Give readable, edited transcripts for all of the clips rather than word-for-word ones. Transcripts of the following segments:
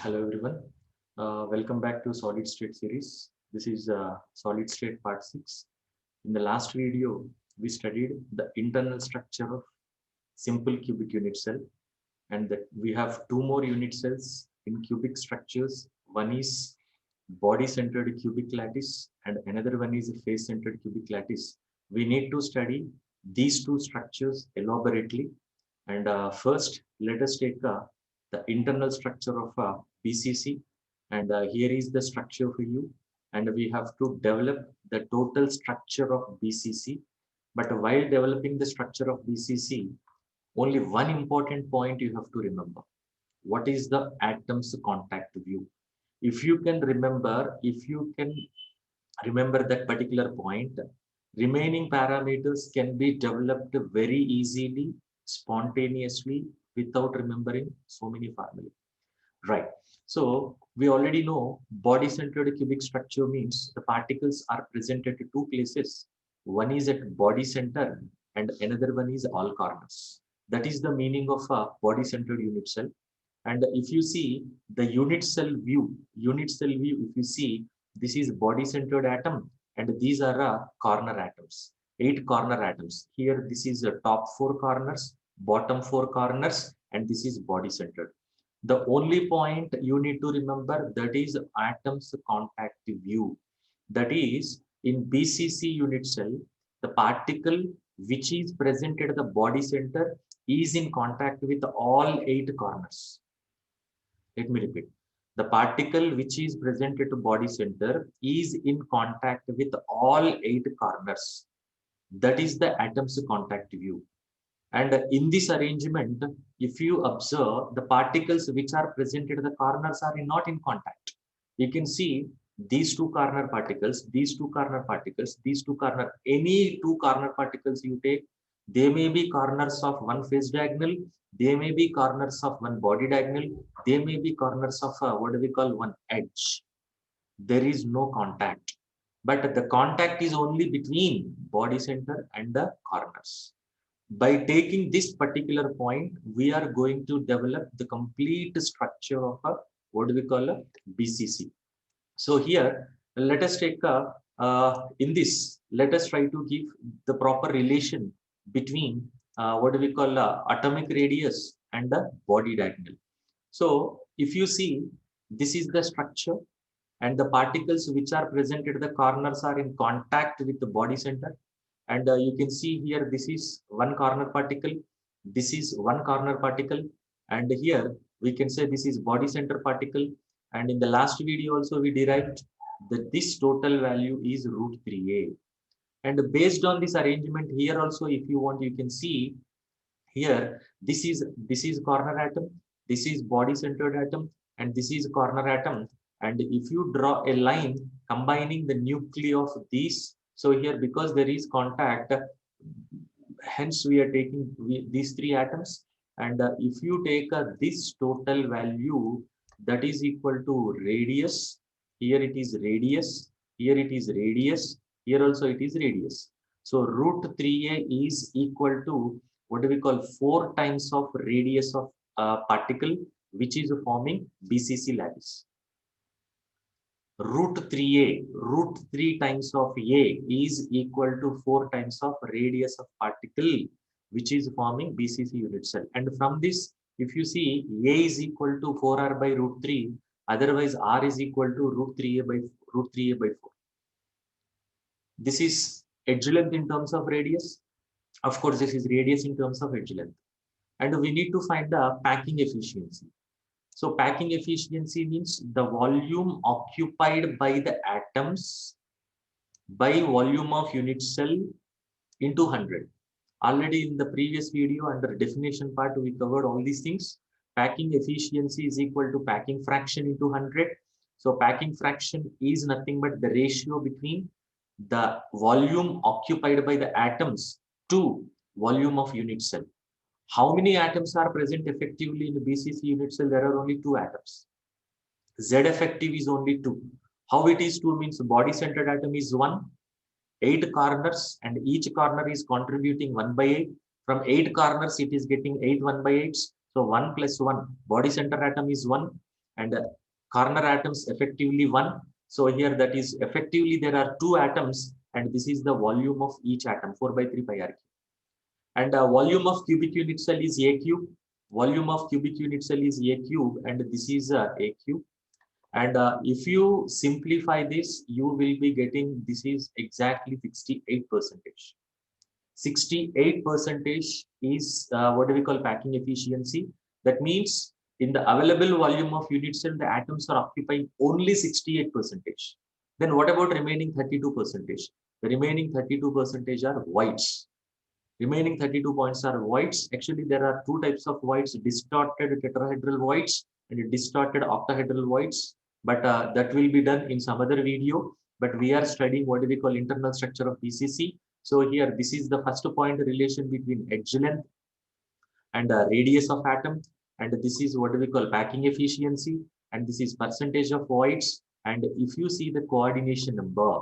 Hello everyone. Welcome back to Solid State series. This is Solid State part 6. In the last video, we studied the internal structure of simple cubic unit cell, and that we have two more unit cells in cubic structures. One is body-centered cubic lattice and another one is face-centered cubic lattice. We need to study these two structures elaborately. And first, let us take the internal structure of BCC. And here is the structure for you. And we have to develop the total structure of BCC. But while developing the structure of BCC, only one important point you have to remember. What is the atom's contact view? If you can remember that particular point, remaining parameters can be developed very easily, spontaneously, without remembering so many formulas. Right. So we already know body-centered cubic structure means the particles are present at two places. One is at body center and another one is all corners. That is the meaning of a body-centered unit cell. And if you see the unit cell view, if you see, this is body-centered atom and these are corner atoms, 8 corner atoms. Here, this is the top 4 corners, bottom 4 corners, and this is body-centered. The only point you need to remember that is atoms contact view. That is in BCC unit cell, the particle which is present at the body center is in contact with all 8 corners. Let me repeat. The particle which is present at the body center is in contact with all 8 corners. That is the atom's contact view. And in this arrangement, if you observe the particles which are present at the corners are not in contact. You can see these two corner particles, these two corner particles, these two corner, any two corner particles you take, they may be corners of one face diagonal, they may be corners of one body diagonal, they may be corners of what do we call one edge. There is no contact, but the contact is only between body center and the corners. By taking this particular point, we are going to develop the complete structure of a what do we call a BCC. So here, let us take a in this. Let us try to give the proper relation between what do we call atomic radius and the body diagonal. So if you see, this is the structure, and the particles which are present at the corners are in contact with the body center. And you can see here, this is one corner particle, this is one corner particle, and here we can say this is body center particle. And in the last video also we derived that this total value is root 3a. And based on this arrangement here also, if you want, you can see here, this is corner atom, this is body centered atom, and this is corner atom. And if you draw a line combining the nuclei of these, so here because there is contact, hence we are taking these three atoms. And if you take this total value, that is equal to radius, here it is radius, here it is radius, here also it is radius. So root 3a is equal to what do we call 4 times of radius of particle which is forming BCC lattice. Root 3a, root 3 times of a is equal to 4 times of radius of particle which is forming BCC unit cell. And from this, if you see, a is equal to 4r by root 3, otherwise r is equal to root 3a by 4. This is edge length in terms of radius. Of course, this is radius in terms of edge length. And we need to find the packing efficiency. So packing efficiency means the volume occupied by the atoms by volume of unit cell into 100. Already in the previous video under definition part, we covered all these things. Packing efficiency is equal to packing fraction into 100. So packing fraction is nothing but the ratio between the volume occupied by the atoms to volume of unit cell. How many atoms are present effectively in the BCC unit cell? There are only 2 atoms. Z effective is only 2. How it is 2 means body centered atom is 1, 8 corners, and each corner is contributing 1 by 8. From 8 corners, it is getting 8 1 by 8s. So 1 plus 1, body center atom is 1, and corner atoms effectively 1. So here that is effectively there are 2 atoms, and this is the volume of each atom, 4 by 3 pi r cube. And volume of cubic unit cell is a cube. Volume of cubic unit cell is a cube, and this is a cube. And if you simplify this, you will be getting this is exactly 68%. 68% is what do we call packing efficiency. That means in the available volume of unit cell, the atoms are occupying only 68%. Then what about remaining 32%? The remaining 32% are voids. Remaining 32 points are voids. Actually, there are 2 types of voids: distorted tetrahedral voids and distorted octahedral voids. But that will be done in some other video. But we are studying what we call internal structure of BCC. So here, this is the first point, relation between edge length and radius of atom. And this is what we call packing efficiency. And this is percentage of voids. And if you see the coordination number,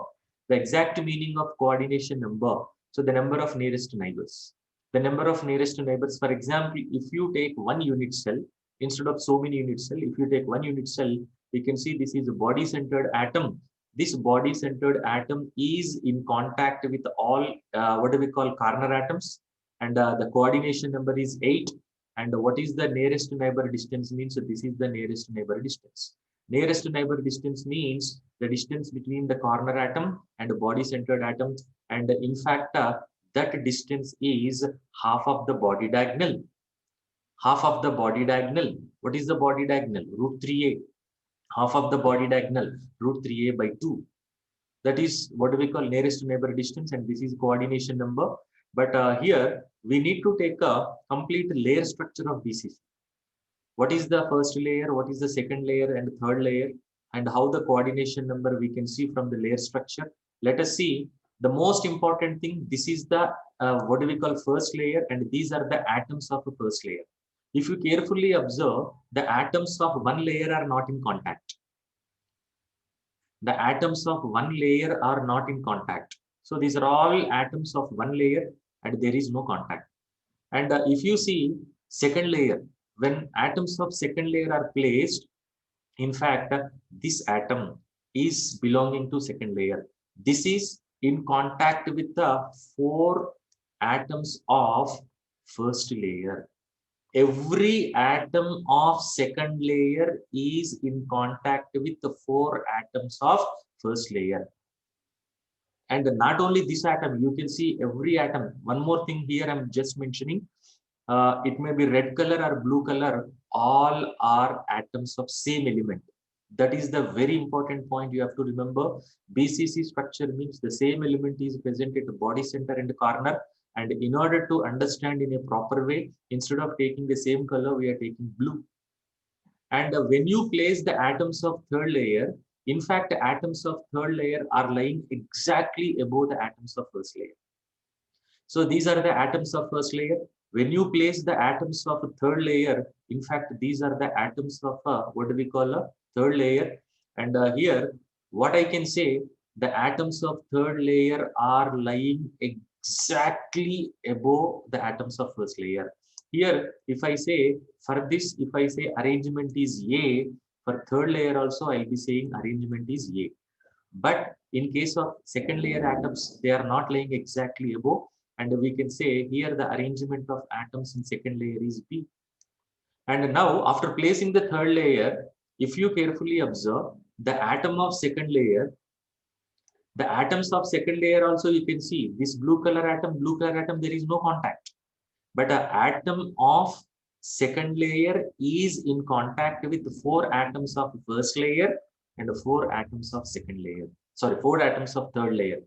the exact meaning of coordination number, so the number of nearest neighbors. The number of nearest neighbors, for example, if you take 1 unit cell, instead of so many unit cell, if you take 1 unit cell, we can see this is a body-centered atom. This body-centered atom is in contact with all, what do we call, corner atoms. And the coordination number is 8. And what is the nearest neighbor distance means? So this is the nearest neighbor distance. Nearest neighbor distance means the distance between the corner atom and the body-centered atom. And in fact, that distance is half of the body diagonal. Half of the body diagonal. What is the body diagonal? Root 3a. Half of the body diagonal, root 3a by 2. That is what we call nearest neighbor distance, and this is coordination number. But here we need to take a complete layer structure of BCC. What is the first layer, what is the second layer and third layer, and how the coordination number we can see from the layer structure. Let us see the most important thing. This is the what do we call first layer, and these are the atoms of the first layer. If you carefully observe, the atoms of one layer are not in contact. The atoms of one layer are not in contact. So these are all atoms of one layer and there is no contact. And if you see second layer, when atoms of second layer are placed, in fact, this atom is belonging to second layer. This is in contact with the 4 atoms of first layer. Every atom of second layer is in contact with the 4 atoms of first layer. And not only this atom, you can see every atom. One more thing here I'm just mentioning. It may be red color or blue color. All are atoms of same element. That is the very important point you have to remember. BCC structure means the same element is present at the body center and the corner. And in order to understand in a proper way, instead of taking the same color, we are taking blue. And when you place the atoms of third layer, in fact, atoms of third layer are lying exactly above the atoms of first layer. So these are the atoms of first layer. When you place the atoms of a third layer, in fact, these are the atoms of what do we call a third layer. And here, what I can say, the atoms of third layer are lying exactly above the atoms of first layer. Here, if I say, for this, if I say arrangement is A, for third layer also, I'll be saying arrangement is A. But in case of second layer atoms, they are not lying exactly above. And we can say here the arrangement of atoms in second layer is B. And now, after placing the third layer, if you carefully observe, the atom of second layer, the atoms of second layer also you can see this blue color atom, there is no contact. But an atom of second layer is in contact with 4 atoms of first layer and 4 atoms of second layer. Sorry, 4 atoms of third layer.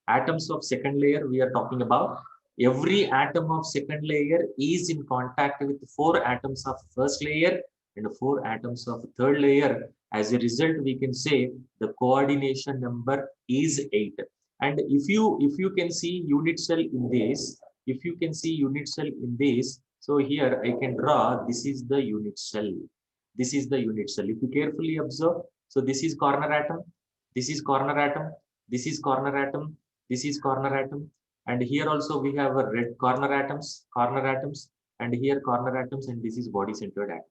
Atoms of second layer we are talking about. Every atom of second layer is in contact with 4 atoms of first layer and 4 atoms of third layer. As a result, we can say the coordination number is 8. And if you can see unit cell in this, if you can see unit cell in this, so here I can draw, this is the unit cell. This is the unit cell. If you carefully observe, so this is corner atom, this is corner atom, this is corner atom, this is corner atom, and here also we have a red corner atoms, and here corner atoms, and this is body centered atom.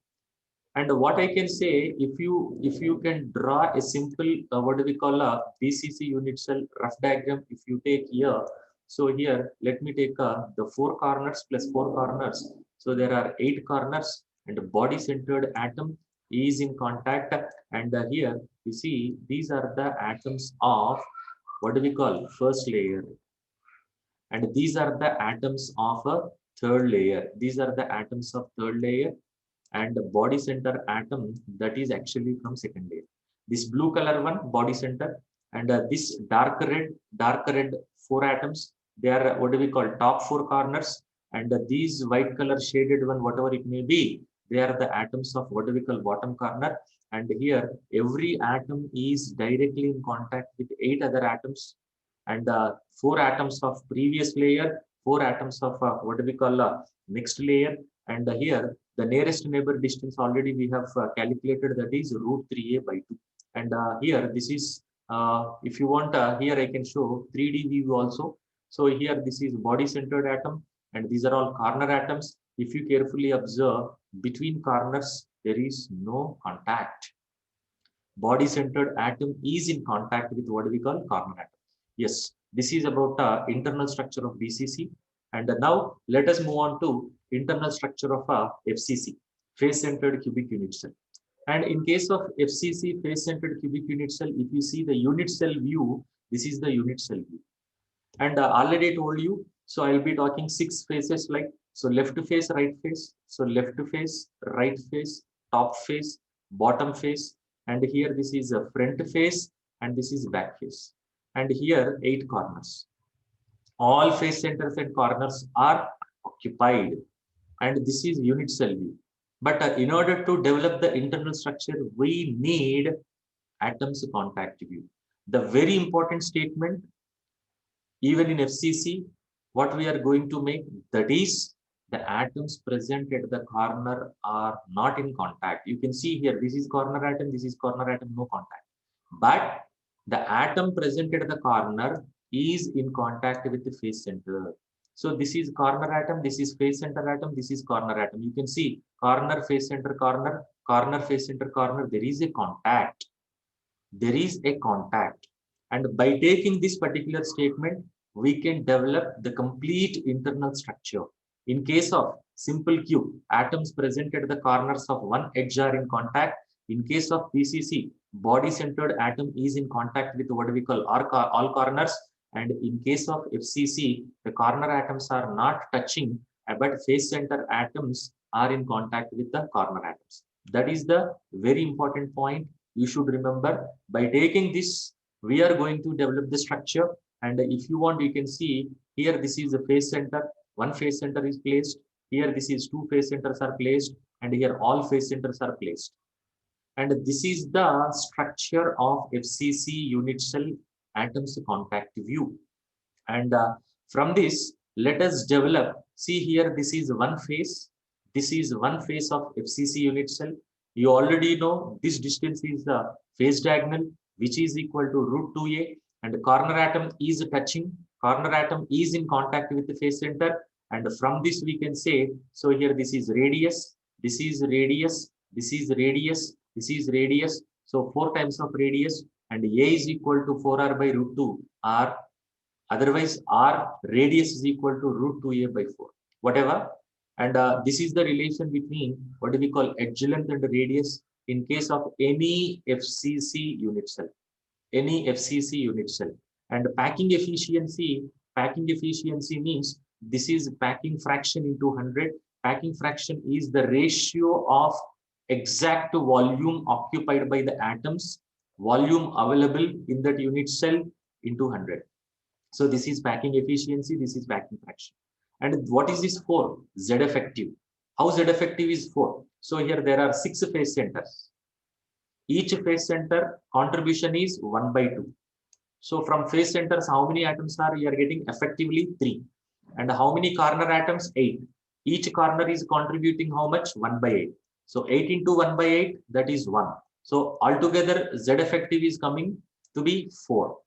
And what I can say, if you can draw a simple what do we call a BCC unit cell rough diagram, if you take here, so here let me take the 4 corners plus 4 corners, so there are 8 corners, and the body centered atom is in contact, and here you see these are the atoms of what do we call first layer, and these are the atoms of a third layer, these are the atoms of third layer, and the body center atom that is actually from second layer. This blue color one body center, and this dark red 4 atoms, they are what do we call top 4 corners, and these white color shaded one whatever it may be, they are the atoms of what do we call bottom corner. And here every atom is directly in contact with 8 other atoms, and 4 atoms of previous layer, 4 atoms of what do we call next layer, and here the nearest neighbor distance already we have calculated, that is root 3a by 2. And here this is if you want here I can show 3D view also. So here this is body centered atom, and these are all corner atoms. If you carefully observe, between corners there is no contact. Body centered atom is in contact with what we call corner atom. Yes, this is about internal structure of BCC. And now let us move on to internal structure of FCC, face centered cubic unit cell. And in case of FCC, face centered cubic unit cell, if you see the unit cell view, this is the unit cell view. And already I told you, so I'll be talking 6 faces, like so left face, right face, so left face, right face, top face, bottom face, and here this is a front face, and this is back face, and here 8 corners. All face centers and corners are occupied, and this is unit cell view. But in order to develop the internal structure, we need atoms contact view. The very important statement, even in FCC, what we are going to make, that is the atoms present at the corner are not in contact. You can see here, this is corner atom, this is corner atom, no contact. But the atom present at the corner is in contact with the face center. So this is corner atom, this is face center atom, this is corner atom. You can see corner, face center, corner, corner, face center, corner. There is a contact. There is a contact. And by taking this particular statement, we can develop the complete internal structure. In case of simple cube, atoms present at the corners of one edge are in contact. In case of BCC, body-centered atom is in contact with what we call all corners. And in case of FCC, the corner atoms are not touching, but face center atoms are in contact with the corner atoms. That is the very important point you should remember. By taking this, we are going to develop the structure. And if you want, you can see here, this is a face center. One face center is placed. Here, this is 2 face centers are placed. And here, all face centers are placed. And this is the structure of FCC unit cell atoms contact view. And from this, let us develop. See here, this is one face. This is one face of FCC unit cell. You already know this distance is the phase diagonal, which is equal to root 2a, and the corner atom is touching. Corner atom is in contact with the face center. And from this we can say, so here this is radius, this is radius, this is radius, this is radius. So 4 times of radius, and a is equal to 4r by root 2 r. Otherwise, r radius is equal to root 2a by 4, whatever. And this is the relation between what do we call edge length and radius in case of any FCC unit cell. Any FCC unit cell. And packing efficiency means this is packing fraction into 100. Packing fraction is the ratio of exact volume occupied by the atoms, volume available in that unit cell into 100. So this is packing efficiency, this is packing fraction. And what is this for? Z effective. How Z effective is 4? So here there are 6 face centers. Each face center contribution is 1 by 2. So from face centers, how many atoms are you are getting? Effectively 3. And how many corner atoms? 8. Each corner is contributing how much? 1 by 8. So 8 into 1 by 8, that is 1. So altogether Z effective is coming to be 4.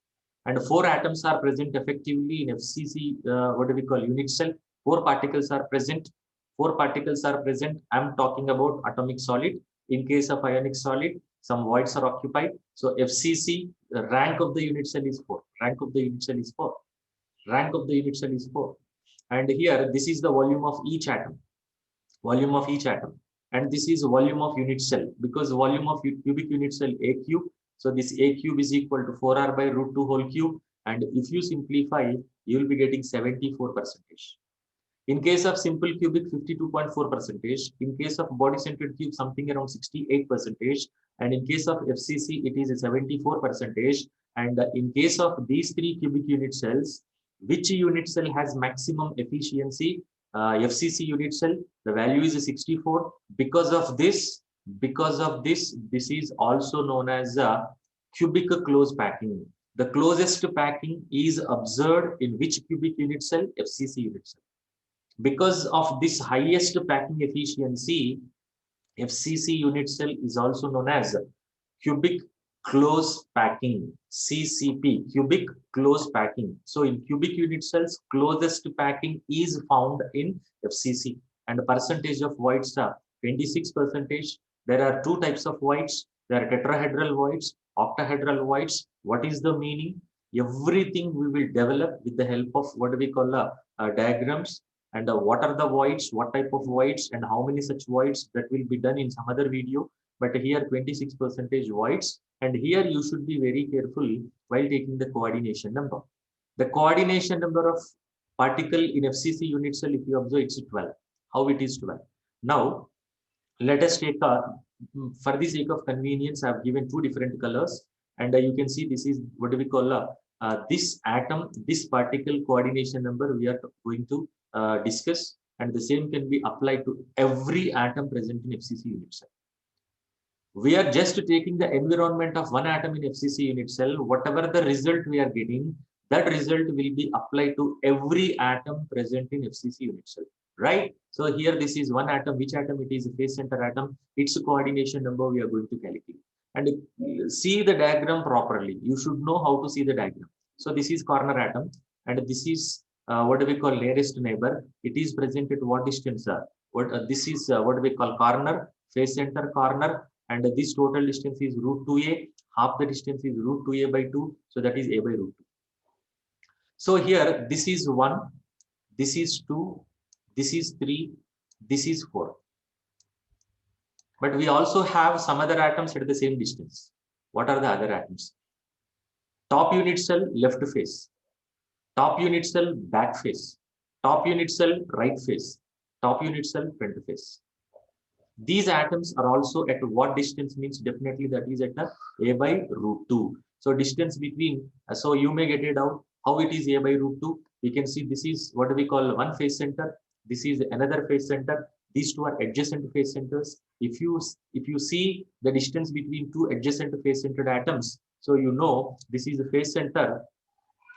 And 4 atoms are present effectively in FCC, what do we call unit cell. 4 particles are present. 4 particles are present. I'm talking about atomic solid. In case of ionic solid, some voids are occupied. So FCC, the rank of the unit cell is 4. Rank of the unit cell is 4. Rank of the unit cell is 4. And here, this is the volume of each atom. Volume of each atom. And this is volume of unit cell, because volume of cubic unit cell A cube. So this A cube is equal to 4r by root 2 whole cube. And if you simplify, you will be getting 74%. In case of simple cubic, 52.4%. In case of body-centered cube, something around 68%. And in case of FCC, it is 74%. And in case of these three cubic unit cells, which unit cell has maximum efficiency? FCC unit cell, the value is 64. Because of this, this is also known as a cubic close packing. The closest packing is observed in which cubic unit cell? FCC unit cell. Because of this highest packing efficiency, FCC unit cell is also known as cubic close packing, CCP, cubic close packing. So in cubic unit cells, closest packing is found in FCC, and the percentage of voids are 26%. There are two types of voids. There are tetrahedral voids, octahedral voids. What is the meaning? Everything we will develop with the help of what we call diagrams. And what are the voids, what type of voids, and how many such voids, that will be done in some other video. But here 26% voids, and here you should be very careful while taking the coordination number. The coordination number of particle in FCC unit cell, if you observe, it's 12. How it is 12? Now, let us take for the sake of convenience, I have given two different colors, and you can see this is what we call this atom, this particle coordination number we are going to discuss, and the same can be applied to every atom present in FCC unit cell. We are just taking the environment of one atom in FCC unit cell. Whatever the result we are getting, that result will be applied to every atom present in FCC unit cell, right? So here this is one atom. Which atom it is? A phase center atom. Its coordination number we are going to calculate. And see the diagram properly. You should know how to see the diagram. So this is corner atom, and this is what do we call nearest neighbor. It is present at what distance? This is what we call corner, phase center, corner, and this total distance is root 2a. Half the distance is root 2a by 2, so that is a by root 2. So here this is 1, this is 2, this is 3, this is 4. But we also have some other atoms at the same distance. What are the other atoms? Top unit cell left face, top unit cell back face, top unit cell right face, top unit cell front face. These atoms are also at what distance? Means definitely that is at a by root 2. So distance between, so you may get it out how it is a by root 2. We can see this is what we call one phase center. This is another phase center. These two are adjacent phase centers. If you see the distance between two adjacent phase centered atoms, so you know this is a phase center,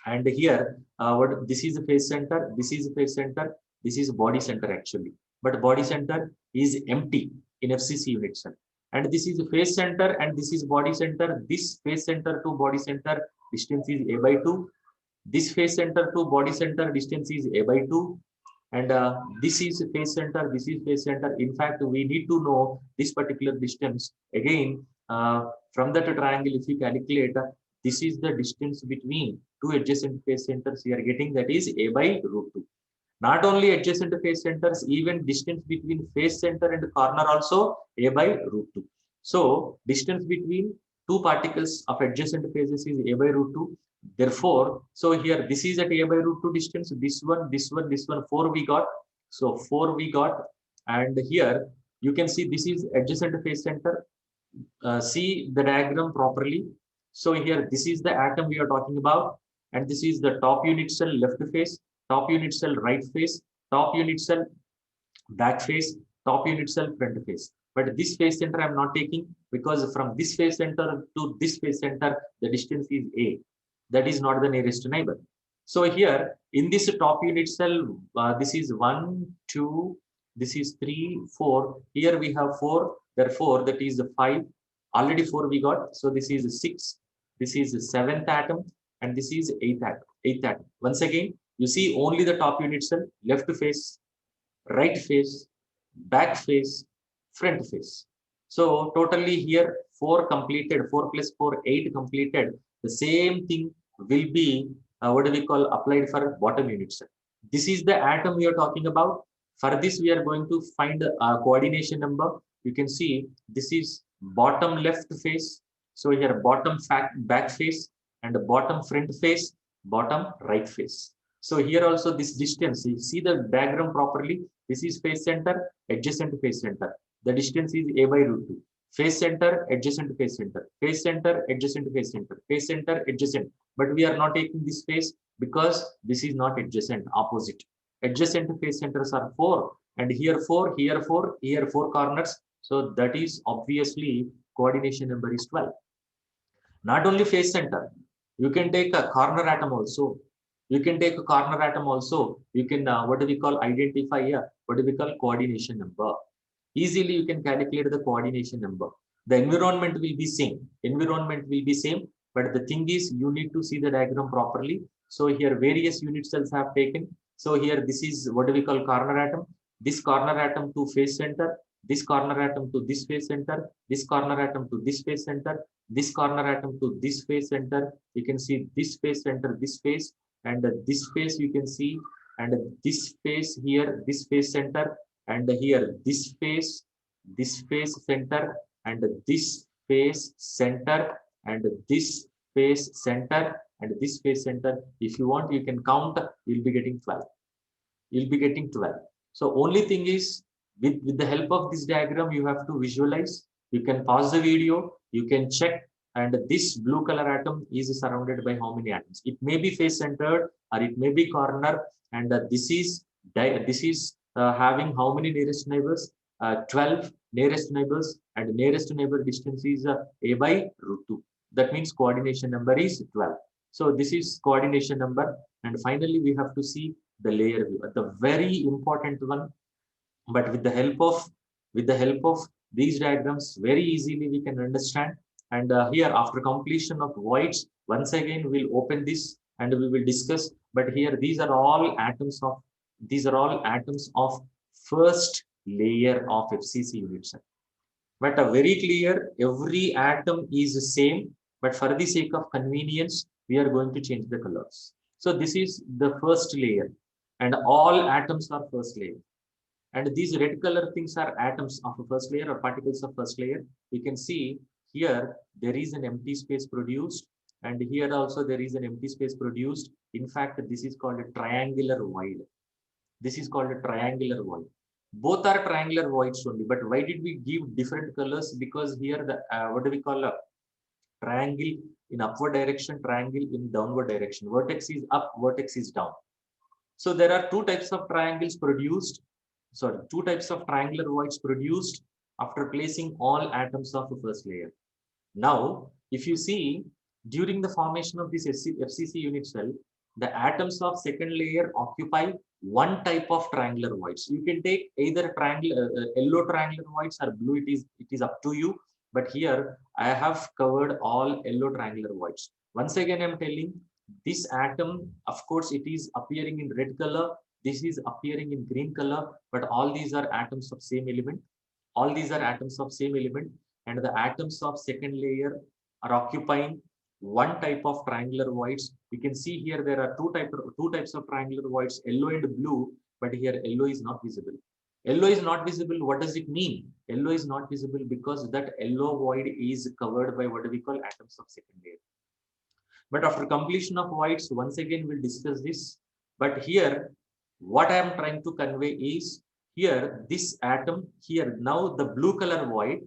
and here what this is a phase center, this is a phase center, this is body center actually. But body center is empty in FCC unit cell. And this is a phase center, and this is body center. This phase center to body center distance is a by 2. This phase center to body center distance is a by 2. And this is phase center, this is phase center. In fact, we need to know this particular distance. Again, from that triangle, if you calculate, this is the distance between two adjacent phase centers we are getting, that is a by root 2. Not only adjacent phase centers, even distance between phase center and corner also a by root 2. So distance between two particles of adjacent phases is a by root 2. Therefore, so here this is at a by root 2 distance. This one, 4 we got. So 4 we got, and here you can see this is adjacent phase center. See the diagram properly. So here this is the atom we are talking about, and this is the top unit cell left face, top unit cell right face, top unit cell back face, top unit cell front face. But this phase center I am not taking, because from this phase center to this phase center the distance is a. That is not the nearest neighbor. So here in this top unit cell, this is 1, 2, this is 3, 4. Here we have 4. Therefore, that is the 5. Already 4 we got. So this is 6. This is the 7th atom, and this is 8th atom. 8th atom. Once again, you see only the top unit cell, left face, right face, back face, front face. So totally here 4 completed, 4 plus 4, 8 completed. The same thing will be what do we call applied for bottom unit cell. This is the atom we are talking about. For this we are going to find a coordination number. You can see this is bottom left face. So here bottom back face and bottom front face, bottom right face. So here also this distance, you see the diagram properly. This is face center, adjacent face center. The distance is a by root 2. Face center, adjacent face center. Face center, adjacent face center. Face center, adjacent. But we are not taking this face because this is not adjacent, opposite. Adjacent face centers are 4. And here 4, here 4, here 4 corners. So that is obviously coordination number is 12. Not only face center, you can take a corner atom also. You can take a corner atom also. You can, what do we call, identify a, what do we call, coordination number. Easily you can calculate the coordination number. The environment will be same. Environment will be same. But the thing is, you need to see the diagram properly. So here various unit cells have taken. So here this is what do we call corner atom. This corner atom to face center. This corner atom to this face center. This corner atom to this face center. This corner atom to this face center. You can see this face center, this face, and this face you can see, and this face here, this face center, and here this face center, and this face center, and this face center, and this face center. If you want, you can count. You'll be getting 12. You'll be getting 12. So only thing is, with the help of this diagram, you have to visualize. You can pause the video, you can check, and this blue color atom is surrounded by how many atoms. It may be face centered or it may be corner, and this is having how many nearest neighbors? 12 nearest neighbors, and nearest neighbor distance is a by root 2. That means coordination number is 12. So this is coordination number, and finally we have to see the layer view, the very important one. But with the help of these diagrams, very easily we can understand. And here, after completion of voids, once again we'll open this and we will discuss. But here these are all atoms of first layer of FCC unit cell. But very clear, every atom is the same, but for the sake of convenience we are going to change the colors. So this is the first layer, and all atoms are first layer. And these red color things are atoms of a first layer or particles of first layer. You can see here there is an empty space produced, and here also there is an empty space produced. In fact, this is called a triangular void. This is called a triangular void. Both are triangular voids only, but why did we give different colors? Because here the what do we call a triangle in upward direction, triangle in downward direction. Vertex is up, vertex is down. So there are two types of triangles produced. Sorry, two types of triangular voids produced after placing all atoms of the first layer. Now, if you see, during the formation of this FCC unit cell, the atoms of second layer occupy one type of triangular voids. You can take either yellow triangular voids or blue. It is up to you. But here I have covered all yellow triangular voids. Once again, I'm telling this atom, of course, it is appearing in red color. This is appearing in green color, but all these are atoms of same element. All these are atoms of same element, and the atoms of second layer are occupying one type of triangular voids. You can see here there are two types of triangular voids, yellow and blue, but here yellow is not visible. Yellow is not visible. What does it mean? Yellow is not visible because that yellow void is covered by what we call atoms of second layer. But after completion of voids, once again we'll discuss this. But here, what I am trying to convey is, here this atom here, now the blue color void,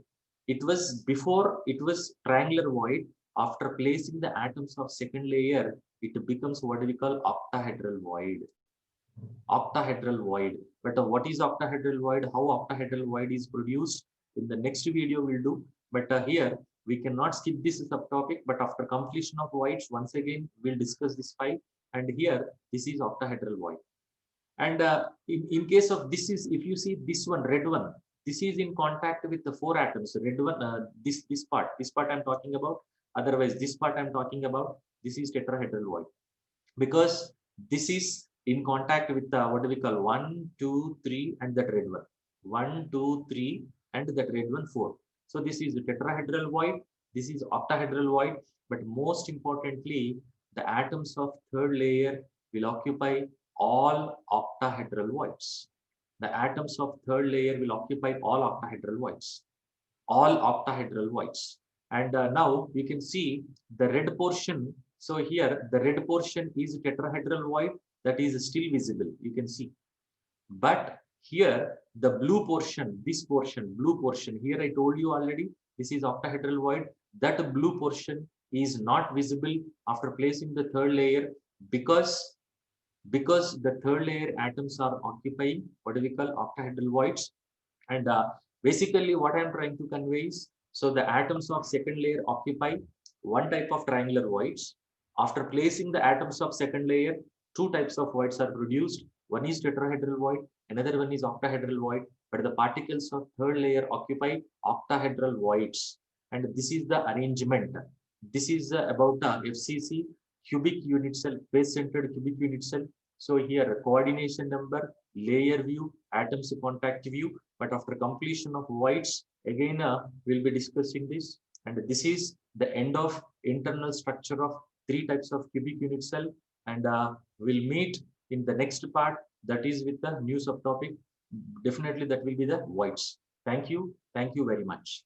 it was before, it was triangular void. After placing the atoms of second layer, it becomes what we call octahedral void. Octahedral void. But what is octahedral void? How octahedral void is produced? In the next video we'll do. But here we cannot skip this subtopic. But after completion of voids, once again we'll discuss this file. And here this is octahedral void. And in case of this is, if you see this one, red one, this is in contact with the 4 atoms. Red one, this part I'm talking about. Otherwise, this part I'm talking about. This is tetrahedral void, because this is in contact with what do we call 1, 2, 3, and that red one. 1, 2, 3, and that red one 4. So this is tetrahedral void, this is octahedral void, but most importantly, the atoms of third layer will occupy all octahedral voids. The atoms of third layer will occupy all octahedral voids, all octahedral voids. And now we can see the red portion. So here the red portion is tetrahedral void that is still visible. You can see. But here the blue portion, this portion, blue portion, here I told you already, this is octahedral void. That blue portion is not visible after placing the third layer because the third layer atoms are occupying what we call octahedral voids. And basically what I'm trying to convey is, so the atoms of second layer occupy one type of triangular voids. After placing the atoms of second layer, two types of voids are produced. One is tetrahedral void, another one is octahedral void, but the particles of third layer occupy octahedral voids. And this is the arrangement. This is about FCC, cubic unit cell, face-centered cubic unit cell. So here coordination number, layer view, atoms contact view. But after completion of voids, again we'll be discussing this. And this is the end of internal structure of three types of cubic unit cell. And we'll meet in the next part, that is with the new subtopic. Definitely that will be the voids. Thank you. Thank you very much.